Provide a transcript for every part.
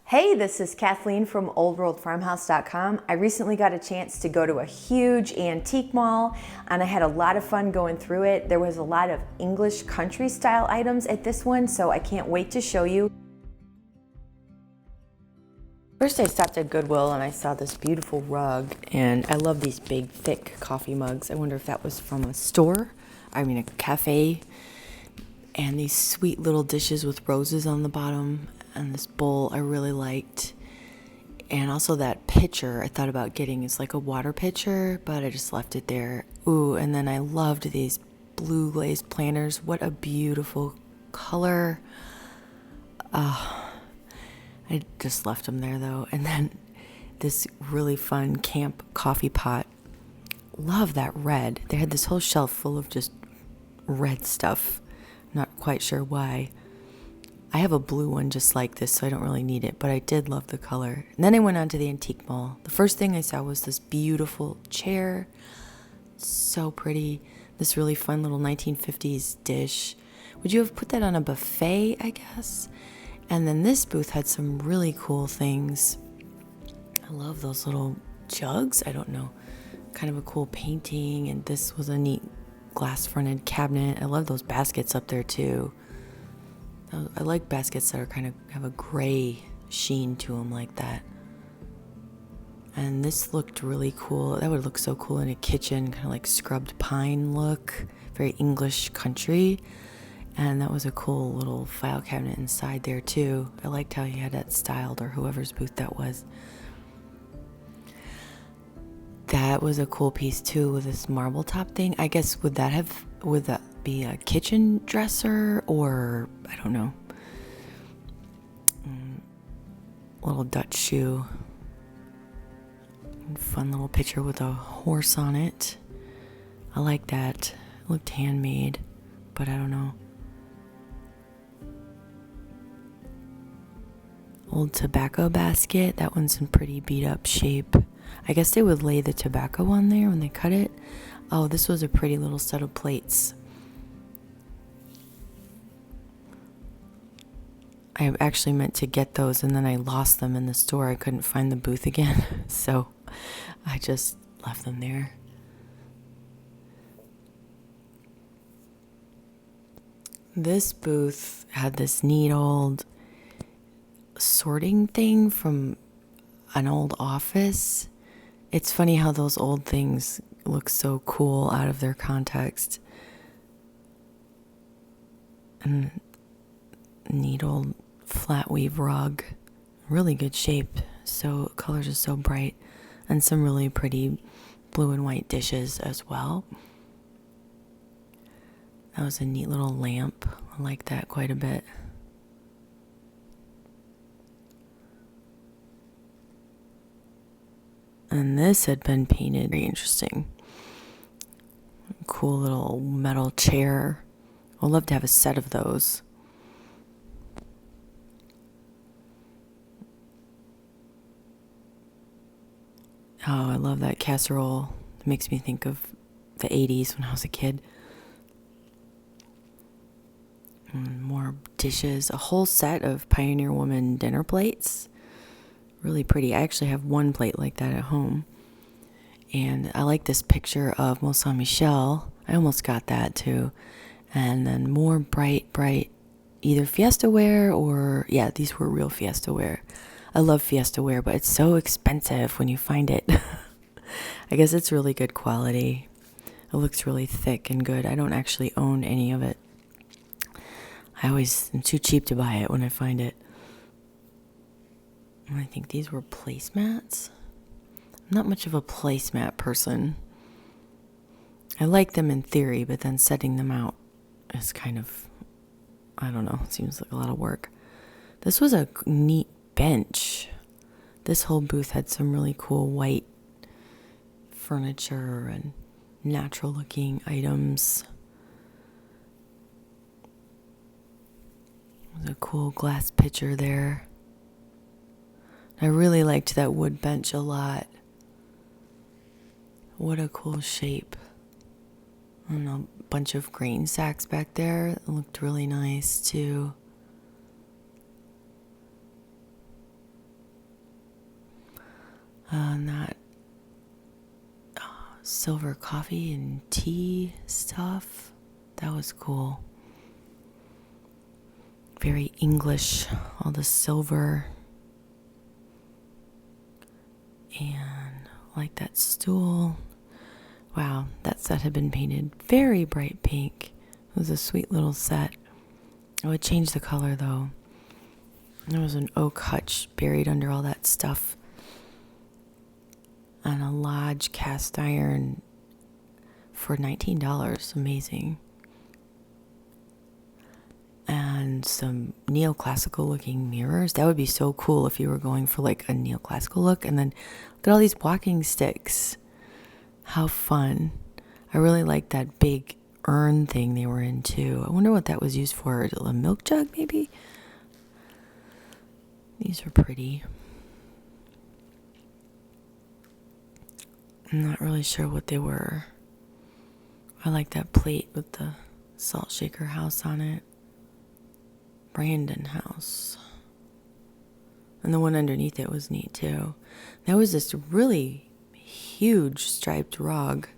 Hey, this is Kathleen from oldworldfarmhouse.com. I recently got a chance to go to a huge antique mall and I had a lot of fun going through it. There was a lot of English country style items at this one, so I can't wait to show you. First I stopped at Goodwill and I saw this beautiful rug, and I love these big thick coffee mugs. I wonder if that was from a store, a cafe. And these sweet little dishes with roses on the bottom, and this bowl I really liked. And also that pitcher I thought about getting is like a water pitcher, but I just left it there. Ooh, and then I loved these blue glazed planters. What a beautiful color. I just left them there though. And then this really fun camp coffee pot. Love that red. They had this whole shelf full of just red stuff. Not quite sure why. I have a blue one just like this, so I don't really need it, but I did love the color. And then I went on to the antique mall. The first thing I saw was this beautiful chair. So pretty. This really fun little 1950s dish. Would you have put that on a buffet, I guess? And then this booth had some really cool things. I love those little jugs. I don't know. Kind of a cool painting, and this was a neat glass-fronted cabinet. I love those baskets up there too. I like baskets that are kind of have a gray sheen to them like that. And this looked really cool. That would look so cool in a kitchen, kind of like scrubbed pine look, very English country. And that was a cool little file cabinet inside there too. I liked how he had that styled, or whoever's booth that was. That was a cool piece too, with this marble top thing. I guess would that be a kitchen dresser, or I don't know. Little Dutch shoe. Fun little picture with a horse on it. I like that. It looked handmade, but I don't know. Old tobacco basket. That one's in pretty beat up shape. I guess they would lay the tobacco on there when they cut it. Oh, this was a pretty little set of plates. I actually meant to get those, and then I lost them in the store. I couldn't find the booth again, so I just left them there. This booth had this neat old sorting thing from an old office. It's funny how those old things look so cool out of their context. And neat old flat weave rug. Really good shape. So colors are so bright. And some really pretty blue and white dishes as well. That was a neat little lamp. I like that quite a bit. And this had been painted. Very interesting. Cool little metal chair. I'd love to have a set of those. Oh, I love that casserole. It makes me think of the 80s when I was a kid. And more dishes. A whole set of Pioneer Woman dinner plates. Really pretty. I actually have one plate like that at home. And I like this picture of Mont Saint-Michel. I almost got that too. And then more bright, either Fiesta ware or, yeah, these were real Fiesta ware. I love Fiesta ware, but it's so expensive when you find it. I guess it's really good quality. It looks really thick and good. I don't actually own any of it. I'm too cheap to buy it when I find it. I think these were placemats. I'm not much of a placemat person. I like them in theory, but then setting them out is kind of, I don't know, it seems like a lot of work. This was a neat bench. This whole booth had some really cool white furniture and natural looking items. There's a cool glass pitcher there. I really liked that wood bench a lot. What a cool shape. And a bunch of grain sacks back there. It looked really nice too. And that silver coffee and tea stuff. That was cool. Very English, all the silver. And like that stool. Wow, that set had been painted very bright pink. It was a sweet little set. I would change the color though. There was an oak hutch buried under all that stuff. And a Lodge cast iron for $19. Amazing. And some neoclassical looking mirrors. That would be so cool if you were going for like a neoclassical look. And then look at all these walking sticks. How fun. I really like that big urn thing they were in too. I wonder what that was used for. A milk jug maybe? These are pretty. I'm not really sure what they were. I like that plate with the salt shaker house on it. Brandon House. And the one underneath it was neat too. There was this really huge striped rug.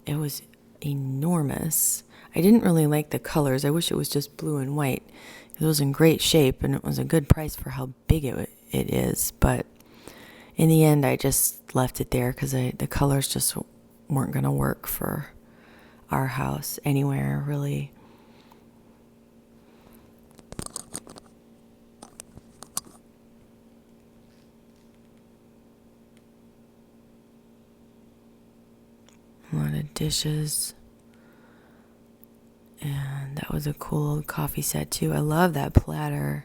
It was enormous. I didn't really like the colors. I wish it was just blue and white. It was in great shape and it was a good price for how big it is. But in the end, I just left it there because the colors just weren't going to work for our house anywhere, really. A lot of dishes. And that was a cool old coffee set too. I love that platter.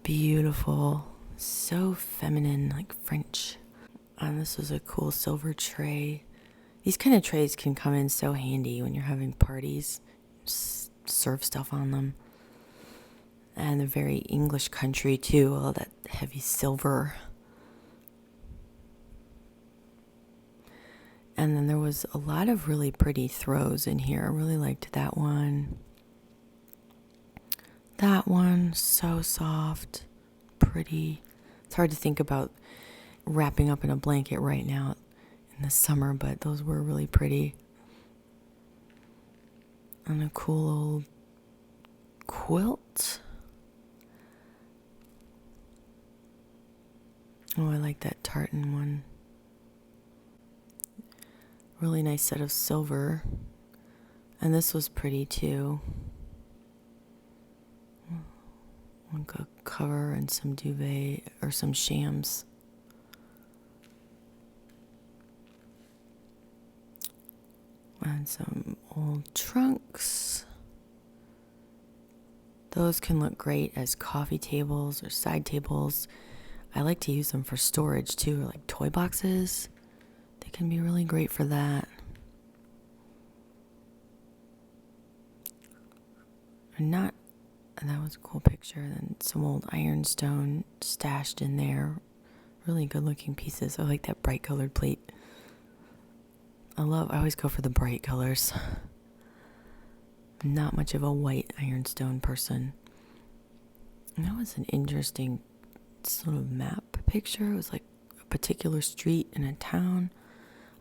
Beautiful. So feminine, like French. And this was a cool silver tray. These kind of trays can come in so handy when you're having parties. Just serve stuff on them. And they're very English country too. All that heavy silver. And then there was a lot of really pretty throws in here. I really liked that one. That one, so soft, pretty. It's hard to think about wrapping up in a blanket right now in the summer, but those were really pretty. And a cool old quilt. Oh, I like that tartan one. Really nice set of silver. And this was pretty too. Like a cover and some duvet or some shams. And some old trunks. Those can look great as coffee tables or side tables. I like to use them for storage too, like toy boxes. They can be really great for that. That was a cool picture. Then some old ironstone stashed in there. Really good looking pieces. I like that bright colored plate. I always go for the bright colors. I'm not much of a white ironstone person. And that was an interesting sort of map picture. It was like a particular street in a town.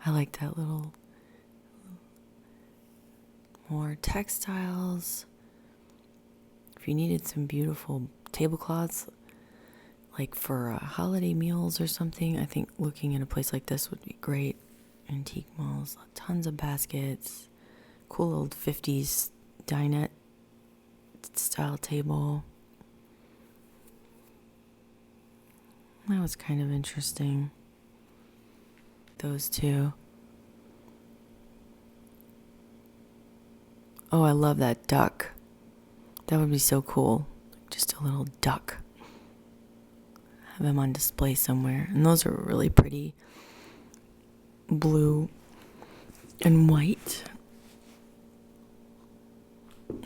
I like that little more textiles. If you needed some beautiful tablecloths, like for holiday meals or something, I think looking at a place like this would be great. Antique malls, tons of baskets, cool old 50s dinette style table. That was kind of interesting. Those two. Oh, I love that duck. That would be so cool. Just a little duck. Have them on display somewhere. And those are really pretty. Blue and white.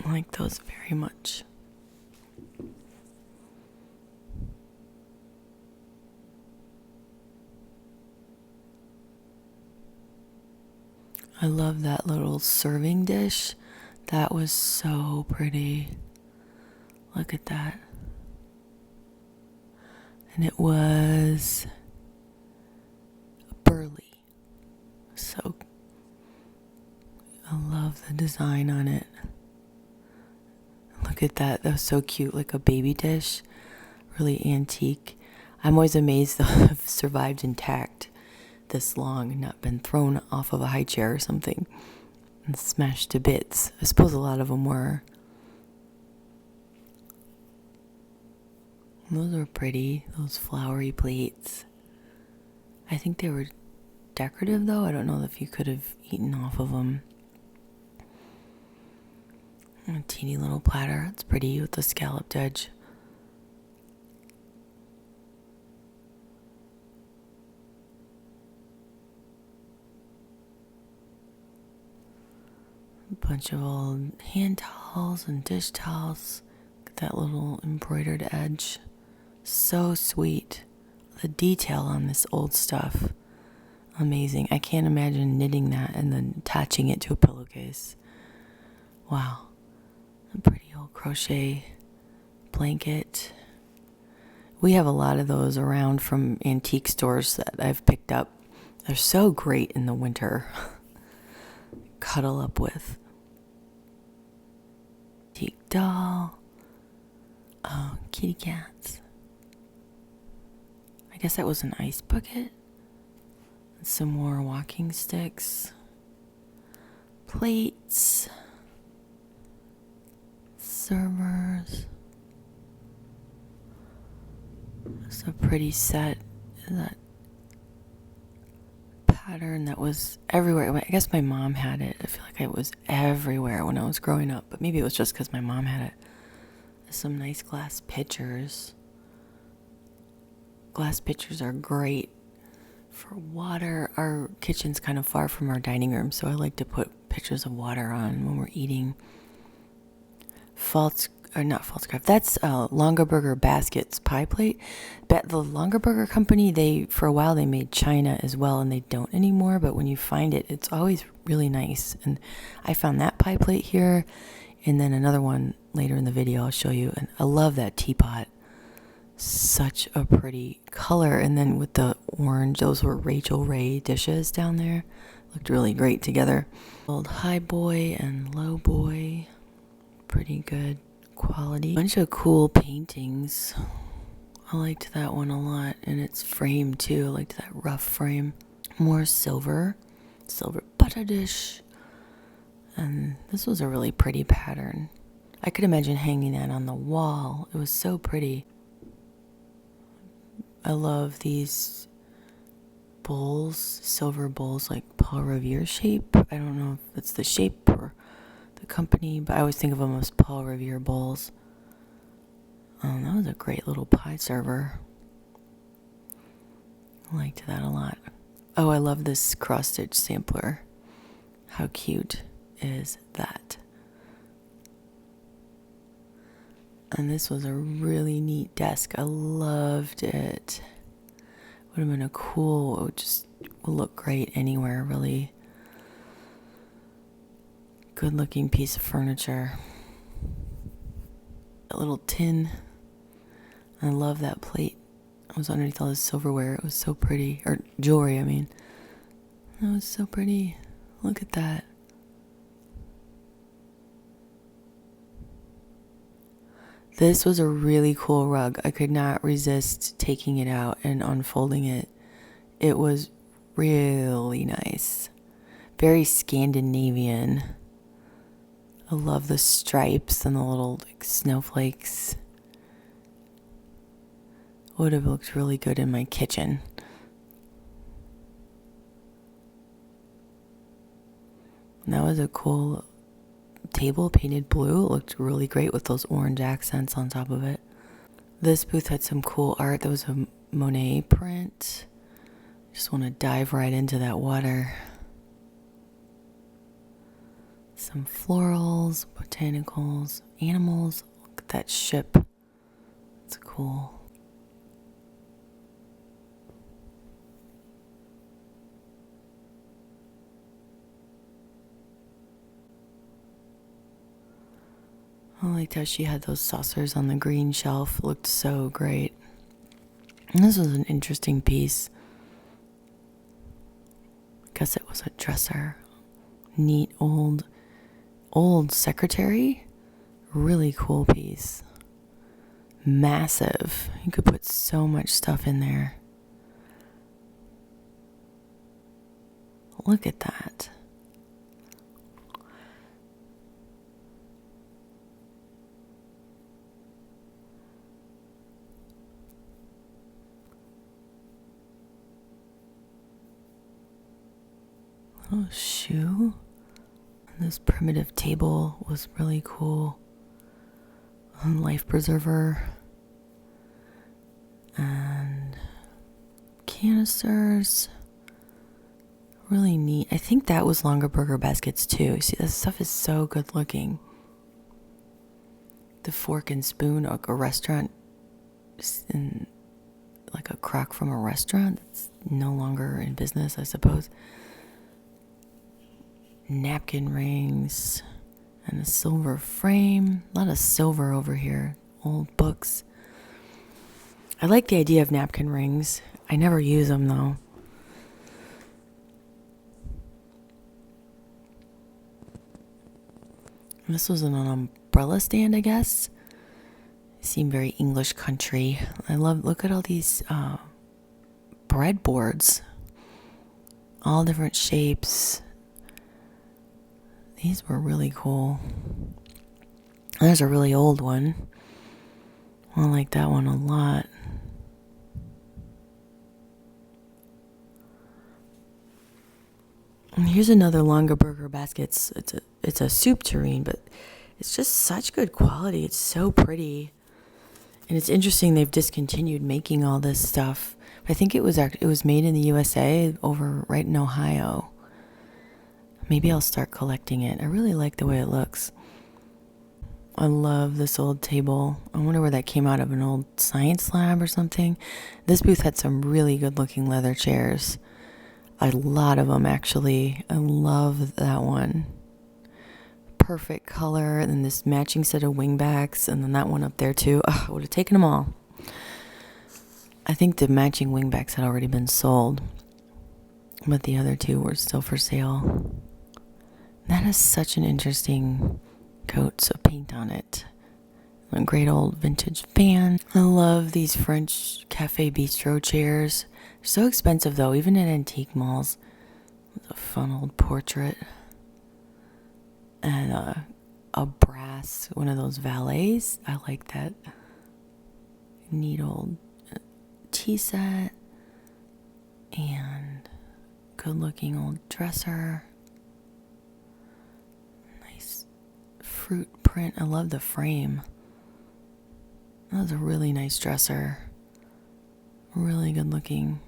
I like those very much. I love that little serving dish. That was so pretty. Look at that. And it was design on it. Look at that. That was so cute, like a baby dish. Really antique. I'm always amazed they'll have survived intact this long and not been thrown off of a high chair or something and smashed to bits. I suppose a lot of them were. Those were pretty, those flowery plates. I think they were decorative though. I don't know if you could have eaten off of them. A teeny little platter. It's pretty with the scalloped edge. A bunch of old hand towels and dish towels. Get that little embroidered edge. So sweet. The detail on this old stuff. Amazing. I can't imagine knitting that and then attaching it to a pillowcase. Wow. A pretty old crochet blanket. We have a lot of those around from antique stores that I've picked up. They're so great in the winter. Cuddle up with. Antique doll. Oh, kitty cats. I guess that was an ice bucket. Some more walking sticks. Plates. Servers. It's a pretty set. That pattern that was everywhere. I guess my mom had it. I feel like it was everywhere when I was growing up, but maybe it was just because my mom had it. Some nice glass pitchers. Glass pitchers are great for water. Our kitchen's kind of far from our dining room, so I like to put pitchers of water on when we're eating. Not False Craft. That's Longaberger Baskets pie plate. But the Longaberger company, for a while they made china as well, and they don't anymore. But when you find it, it's always really nice. And I found that pie plate here, and then another one later in the video I'll show you. And I love that teapot. Such a pretty color. And then with the orange, those were Rachel Ray dishes down there. Looked really great together. Old high boy and low boy. Pretty good quality. Bunch of cool paintings. I liked that one a lot, and its frame too. I liked that rough frame. More silver butter dish, and this was a really pretty pattern. I could imagine hanging that on the wall. It was so pretty. I love these bowls, silver bowls, like Paul Revere shape. I don't know if it's the shape or the company, but I always think of them as Paul Revere bowls. That was a great little pie server. I liked that a lot. Oh, I love this cross-stitch sampler. How cute is that? And this was a really neat desk. I loved it. Would have been a cool, it would just look great anywhere, really. Good looking piece of furniture. A little tin. I love that plate. It was underneath all this silverware. It was so pretty. Or jewelry, I mean. That was so pretty. Look at that. This was a really cool rug. I could not resist taking it out and unfolding it. It was really nice. Very Scandinavian. I love the stripes and the little snowflakes. Would have looked really good in my kitchen. And that was a cool table painted blue. It looked really great with those orange accents on top of it. This booth had some cool art. There was a Monet print. Just want to dive right into that water. Some florals, botanicals, animals. Look at that ship. It's cool. I liked how she had those saucers on the green shelf. It looked so great. And this was an interesting piece. I guess it was a dresser. Neat old old secretary. Really cool piece. Massive. You could put so much stuff in there. Look at that. Little shoe. This primitive table was really cool. Life preserver. And canisters. Really neat. I think that was Longaberger baskets too. See, this stuff is so good looking. The fork and spoon, like a restaurant, in, like a crock from a restaurant that's no longer in business, I suppose. Napkin rings and a silver frame. A lot of silver over here. Old books. I like the idea of napkin rings. I never use them though. This was an umbrella stand, I guess. It seemed very English country. Look at all these breadboards. All different shapes. These were really cool. There's a really old one. I like that one a lot. And here's another Longaberger basket. It's a soup tureen, but it's just such good quality. It's so pretty. And it's interesting they've discontinued making all this stuff. I think it was made in the USA over right in Ohio. Maybe I'll start collecting it. I really like the way it looks. I love this old table. I wonder where that came out of, an old science lab or something. This booth had some really good looking leather chairs. A lot of them, actually. I love that one. Perfect color. And then this matching set of wingbacks. And then that one up there, too. I would have taken them all. I think the matching wingbacks had already been sold. But the other two were still for sale. That is such an interesting coat of paint on it. A great old vintage fan. I love these French cafe bistro chairs. They're so expensive though, even at antique malls. It's a fun old portrait. And a brass, one of those valets. I like that. Neat old tea set. And good looking old dresser. Nice fruit print. I love the frame. That was a really nice dresser. Really good looking.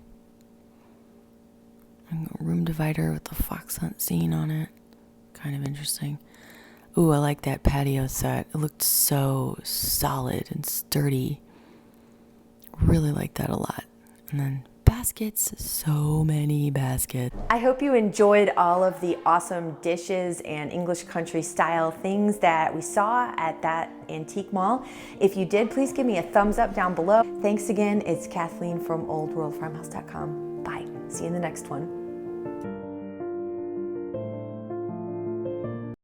A room divider with the fox hunt scene on it. Kind of interesting. Ooh, I like that patio set. It looked so solid and sturdy. Really like that a lot. And then baskets, so many baskets. I hope you enjoyed all of the awesome dishes and English country style things that we saw at that antique mall. If you did, please give me a thumbs up down below. Thanks again. It's Kathleen from oldworldfarmhouse.com. Bye. See you in the next one.